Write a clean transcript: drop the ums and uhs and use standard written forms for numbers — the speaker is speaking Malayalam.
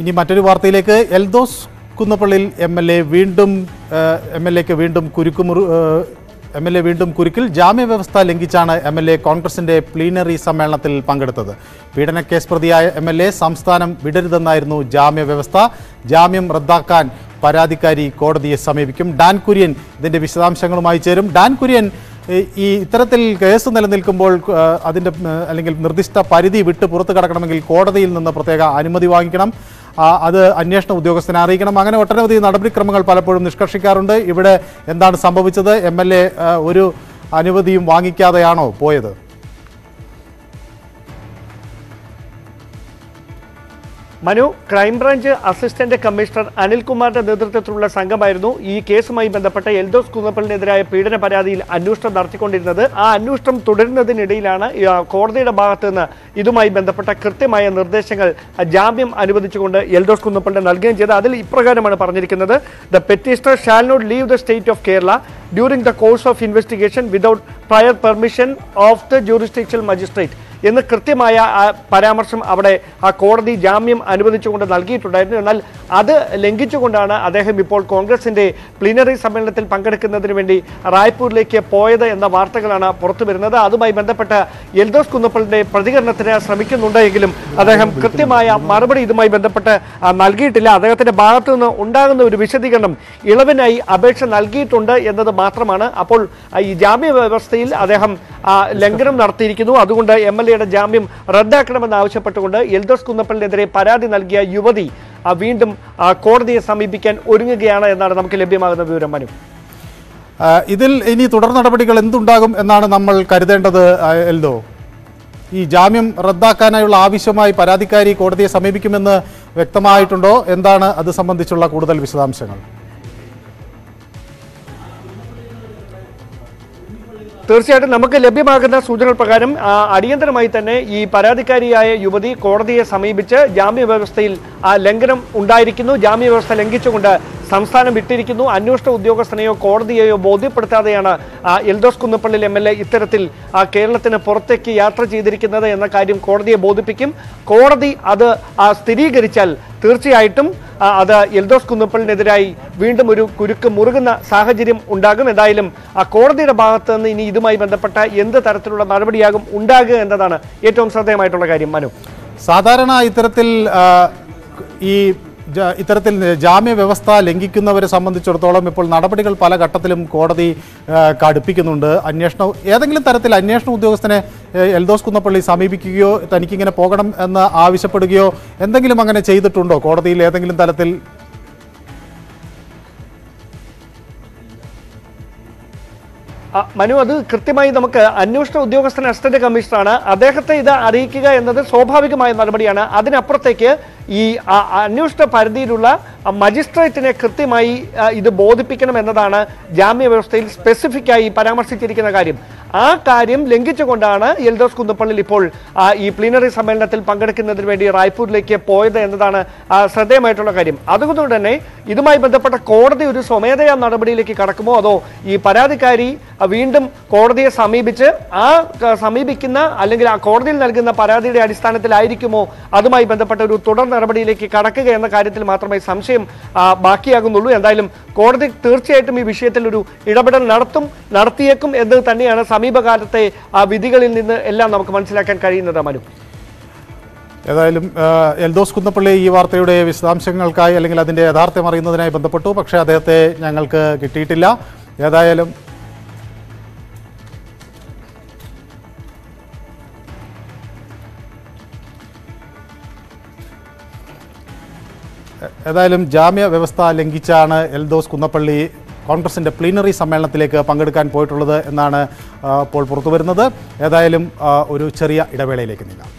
ഇനി മറ്റൊരു വാർത്തയിലേക്ക് എൽദോസ് കുന്നപ്പള്ളിയിൽ MLA വീണ്ടും കുരുക്കിൽ ജാമ്യവ്യവസ്ഥ ലംഘിച്ചാണ് MLA കോൺഗ്രസിന്റെ പ്ലീനറി സമ്മേളനത്തിൽ പങ്കെടുത്തത്. പീഡനക്കേസ് പ്രതിയായ MLA സംസ്ഥാനം വിടരുതെന്നായിരുന്നു ജാമ്യവ്യവസ്ഥ. ജാമ്യം റദ്ദാക്കാൻ പരാതിക്കാരി കോടതിയെ സമീപിക്കും. ഡാൻ കുര്യൻ ഇതിന്റെ വിശദാംശങ്ങളുമായി ചേരും. ഡാൻ കുര്യൻ, ഈ ഇത്തരത്തിൽ കേസ് നിലനിൽക്കുമ്പോൾ അതിൻ്റെ അല്ലെങ്കിൽ നിർദ്ദിഷ്ട പരിധി വിട്ട് പുറത്തു കടക്കണമെങ്കിൽ കോടതിയിൽ നിന്ന് പ്രത്യേക അനുമതി വാങ്ങിക്കണം, അത് അന്വേഷണ ഉദ്യോഗസ്ഥനെ അറിയിക്കണം. അങ്ങനെ ഒട്ടനവധി നടപടിക്രമങ്ങൾ പലപ്പോഴും നിഷ്കർഷിക്കാറുണ്ട്. ഇവിടെ എന്താണ് സംഭവിച്ചത്? MLA ഒരു അനുമതിയും വാങ്ങിക്കാതെയാണോ പോയത്? മനു, ക്രൈംബ്രാഞ്ച് അസിസ്റ്റന്റ് കമ്മീഷണർ അനിൽകുമാറിന്റെ നേതൃത്വത്തിലുള്ള സംഘമായിരുന്നു ഈ കേസുമായി ബന്ധപ്പെട്ട എൽദോസ് കുന്നപ്പള്ളിനെതിരായ പീഡന പരാതിയിൽ അന്വേഷണം നടത്തിക്കൊണ്ടിരുന്നത്. ആ അന്വേഷണം തുടരുന്നതിനിടയിലാണ് കോടതിയുടെ ഭാഗത്ത് നിന്ന് ഇതുമായി ബന്ധപ്പെട്ട കൃത്യമായ നിർദ്ദേശങ്ങൾ ജാമ്യം അനുവദിച്ചുകൊണ്ട് എൽദോസ് കുന്നപ്പള്ളി നൽകുകയും ചെയ്തത്. അതിൽ ഇപ്രകാരമാണ് പറഞ്ഞിരിക്കുന്നത്: the petitioner shall not leave the state of Kerala during the course of investigation without prior permission of the jurisdictional magistrate എന്ന് കൃത്യമായ പരാമർശം അവിടെ ആ കോടതി ജാമ്യം അനുവദിച്ചുകൊണ്ട് നൽകിയിട്ടുണ്ടായിരുന്നു. എന്നാൽ അത് ലംഘിച്ചുകൊണ്ടാണ് അദ്ദേഹം ഇപ്പോൾ കോൺഗ്രസിന്റെ പ്ലീനറി സമ്മേളനത്തിൽ പങ്കെടുക്കുന്നതിന് വേണ്ടി റായ്പൂരിലേക്ക് പോയത് എന്ന വാർത്തകളാണ് പുറത്തു വരുന്നത്. അതുമായി ബന്ധപ്പെട്ട് എൽദോസ് കുന്നപ്പള്ളിന്റെ പ്രതികരണത്തിന് ശ്രമിക്കുന്നുണ്ടെങ്കിലും അദ്ദേഹം കൃത്യമായ മറുപടി ഇതുമായി ബന്ധപ്പെട്ട് നൽകിയിട്ടില്ല. അദ്ദേഹത്തിന്റെ ഭാഗത്തു നിന്ന് ഉണ്ടാകുന്ന ഒരു വിശദീകരണം ഇളവിനായി അപേക്ഷ നൽകിയിട്ടുണ്ട് എന്നത് മാത്രമാണ്. അപ്പോൾ ഈ ജാമ്യ വ്യവസ്ഥയിൽ അദ്ദേഹം ലംഘനം നടത്തിയിരിക്കുന്നു. അതുകൊണ്ട് MLAയുടെ ജാമ്യം റദ്ദാക്കണമെന്ന് ആവശ്യപ്പെട്ടുകൊണ്ട് എൽദോസ് കുന്നപ്പള്ളിനെതിരെ പരാതി നൽകിയ യുവതി വീണ്ടും കോടതിയെ സമീപിക്കാൻ ഒരുങ്ങുകയാണ് എന്നാണ് നമുക്ക് ലഭ്യമാകുന്ന വിവരം. മനു, ഇതിൽ ഇനി തുടർ നടപടികൾ എന്തുണ്ടാകും എന്നാണ് നമ്മൾ കരുതേണ്ടത്? എൽദോ, ഈ ജാമ്യം റദ്ദാക്കാനായുള്ള ആവശ്യമായി പരാതിക്കാരി കോടതിയെ സമീപിക്കുമെന്ന് വ്യക്തമായിട്ടുണ്ടോ? എന്താണ് അത് സംബന്ധിച്ചുള്ള കൂടുതൽ വിശദാംശങ്ങൾ? തീർച്ചയായിട്ടും നമുക്ക് ലഭ്യമാകുന്ന സൂചനകൾ പ്രകാരം അടിയന്തരമായി തന്നെ ഈ പരാതിക്കാരിയായ യുവതി കോടതിയെ സമീപിച്ച് ജാമ്യവ്യവസ്ഥയിൽ ലംഘനം ഉണ്ടായിരിക്കുന്നു, ജാമ്യവ്യവസ്ഥ ലംഘിച്ചുകൊണ്ട് സംസ്ഥാനം വിട്ടിരിക്കുന്നു, അന്വേഷണ ഉദ്യോഗസ്ഥനെയോ കോടതിയെയോ ബോധ്യപ്പെടുത്താതെയാണ് എൽദോസ് കുന്നപ്പള്ളിൽ MLA ഇത്തരത്തിൽ കേരളത്തിന് പുറത്തേക്ക് യാത്ര ചെയ്തിരിക്കുന്നത് എന്ന കാര്യം കോടതിയെ ബോധിപ്പിക്കും. കോടതി അത് സ്ഥിരീകരിച്ചാൽ തീർച്ചയായിട്ടും അത് എൽദോസ് കുന്നപ്പള്ളിനെതിരായി വീണ്ടും ഒരു കുരുക്ക് മുറുകുന്ന സാഹചര്യം ഉണ്ടാകും. എന്തായാലും കോടതിയുടെ ഭാഗത്ത് നിന്ന് ഇനി ഇതുമായി ബന്ധപ്പെട്ട എന്ത് തരത്തിലുള്ള നടപടിയാകും ഉണ്ടാകുക എന്നതാണ് ഏറ്റവും ശ്രദ്ധേയമായിട്ടുള്ള കാര്യം. മനു, സാധാരണ ഇത്തരത്തിൽ ജാമ്യ വ്യവസ്ഥ ലംഘിക്കുന്നവരെ സംബന്ധിച്ചിടത്തോളം ഇപ്പോൾ നടപടികൾ പല ഘട്ടത്തിലും കോടതി കടുപ്പിക്കുന്നുണ്ട്. ഏതെങ്കിലും തരത്തിൽ അന്വേഷണ ഉദ്യോഗസ്ഥനെ എൽദോസ് കുന്നപ്പള്ളി സമീപിക്കുകയോ തനിക്കിങ്ങനെ പോകണം എന്ന് ആവശ്യപ്പെടുകയോ എന്തെങ്കിലും അങ്ങനെ ചെയ്തിട്ടുണ്ടോ കോടതിയിൽ ഏതെങ്കിലും തരത്തിൽ? മനു, അത് കൃത്യമായി നമുക്ക് അന്വേഷണ ഉദ്യോഗസ്ഥൻ അസിസ്റ്റന്റ് കമ്മീഷണറാണ്, അദ്ദേഹത്തെ ഇത് അറിയിക്കുക എന്നത് സ്വാഭാവികമായ നടപടിയാണ്. അതിനപ്പുറത്തേക്ക് ഈ അന്വേഷണ പരിധിയിലുള്ള മജിസ്ട്രേറ്റിനെ കൃത്യമായി ഇത് ബോധിപ്പിക്കണം എന്നതാണ് ജാമ്യവ്യവസ്ഥയിൽ സ്പെസിഫിക്കായി പരാമർശിച്ചിരിക്കുന്ന കാര്യം. ആ കാര്യം ലംഘിച്ചുകൊണ്ടാണ് എൽദോസ് കുന്നപ്പള്ളിൽ ഇപ്പോൾ ഈ പ്ലീനറി സമ്മേളനത്തിൽ പങ്കെടുക്കുന്നതിന് വേണ്ടി റായ്പൂരിലേക്ക് പോയത് എന്നതാണ് ശ്രദ്ധേയമായിട്ടുള്ള കാര്യം. അതുകൊണ്ട് തന്നെ ഇതുമായി ബന്ധപ്പെട്ട കോടതി ഒരു സ്വമേധയാ നടപടിയിലേക്ക് കടക്കുമോ, അതോ ഈ പരാതിക്കാരി വീണ്ടും കോടതിയെ സമീപിച്ച് സമീപിക്കുന്ന അല്ലെങ്കിൽ ആ കോടതിയിൽ നൽകുന്ന പരാതിയുടെ അടിസ്ഥാനത്തിലായിരിക്കുമോ അതുമായി ബന്ധപ്പെട്ട ഒരു തുടർ നടപടിയിലേക്ക് കടക്കുക എന്ന കാര്യത്തിൽ മാത്രമേ സംശയം ബാക്കിയാകുന്നുള്ളൂ. എന്തായാലും കോടതി തീർച്ചയായിട്ടും ഈ വിഷയത്തിൽ ഒരു ഇടപെടൽ നടത്തിയേക്കും എന്ന് തന്നെയാണ് സമീപകാലത്തെ വിധികളിൽ നിന്ന് എല്ലാം നമുക്ക് മനസ്സിലാക്കാൻ കഴിയുന്നത്. മനു, ഏതായാലും എൽദോസ് കുന്നപ്പള്ളി ഈ വാർത്തയുടെ വിശദാംശങ്ങൾക്കായി അല്ലെങ്കിൽ അതിൻ്റെ യഥാർത്ഥം അറിയുന്നതിനായി ബന്ധപ്പെട്ടു, പക്ഷേ അദ്ദേഹത്തെ ഞങ്ങൾക്ക് കിട്ടിയിട്ടില്ല. ഏതായാലും ജാമ്യ വ്യവസ്ഥ ലംഘിച്ചാണ് എൽദോസ് കുന്നപ്പള്ളി കോൺഗ്രസിൻ്റെ പ്ലീനറി സമ്മേളനത്തിലേക്ക് പങ്കെടുക്കാൻ പോയിട്ടുള്ളത് എന്നാണ് ഇപ്പോൾ പുറത്തുവരുന്നത്. ഏതായാലും ഒരു ചെറിയ ഇടവേളയിലേക്ക് നീങ്ങാം.